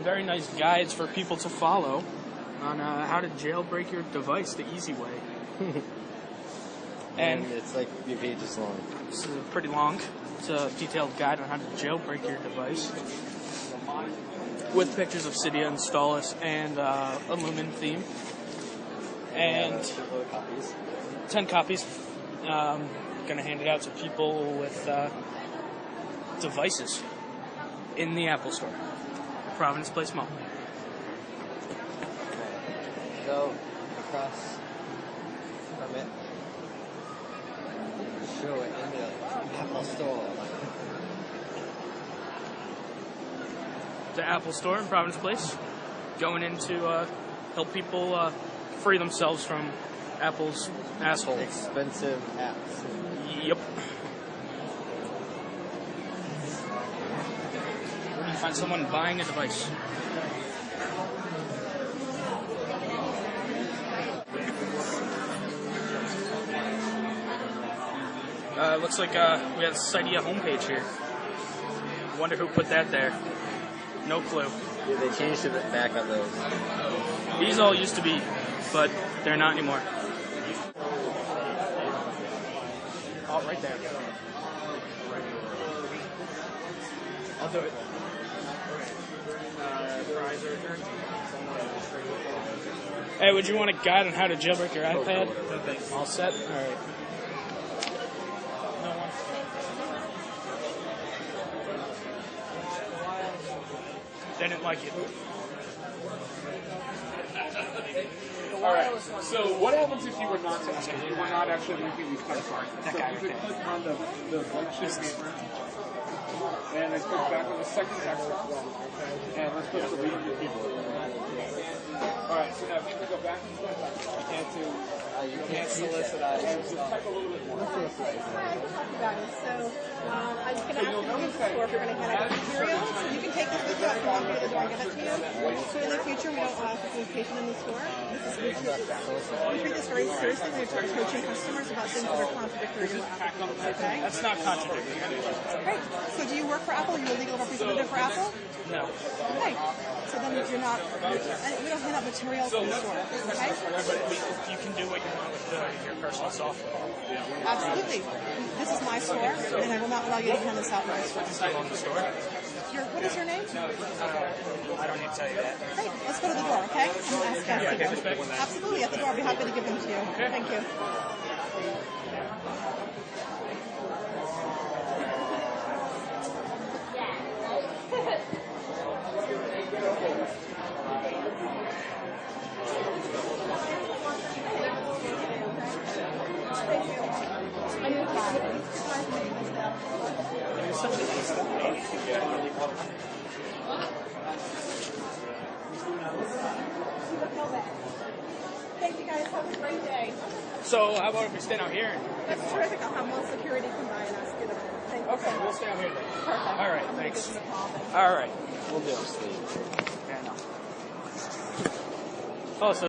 some very nice guides for people to follow on how to jailbreak your device the easy way. And it's like a few pages long. This is pretty long. It's a detailed guide on how to jailbreak your device with pictures of Cydia and Stalus and a Lumen theme. And 10 copies. Going to hand it out to people with devices in the Apple Store, Providence Place Mall. Go across from it. Show it in the Apple Store. The Apple Store in Providence Place. Going in to help people free themselves from Apple's asshole. Expensive apps. Yep. Where do you find someone buying a device? Looks like we have a Cydia homepage here. Wonder who put that there. No clue. Yeah, they changed it back on those. These all used to be, but they're not anymore. Oh, right there. I'll do it. Hey, would you want a guide on how to jailbreak your iPad? All set? All right. No one. They didn't like it. Alright, so what happens if you were not texting? You were not actually linking these text lines. So you could click on the blank sheet of paper, and then click back on the second text as well. And let's put the lead in the keyboard. Alright, so now if you can go back and forth, you can't solicit items. Just type a little bit more. Hi, guys. So I was going to ask you to use the store if you're going to hand out materials. You can take this with you if you want me to go and give it to you. So in the future, we don't allow participation in the store. We treat this very seriously. We start coaching customers about things that are contradictory to what Apple thinks, okay? That's not contradictory. Great. So do you work for Apple? Are you a legal representative for Apple? No. Okay. So then you're not, we don't hand out materials in the store, okay? But you can do what you want with your personal software. Absolutely. This is my store, and I will not allow you to hand this out in my store. Still on the store? What is your name? I don't need to tell you that. Great. Let's go to the door, okay? I'm going to ask Cassie. Absolutely. At the door. I'll be happy to give them to you. Okay. Thank you. Thank you guys. Have a great day. So, how about if we stand out here? That's terrific. I'll have more security come by and ask you to. Thank you. Okay, we'll stay out here then. Perfect. All right, thanks. All right, we'll do. Yeah, no. Oh, so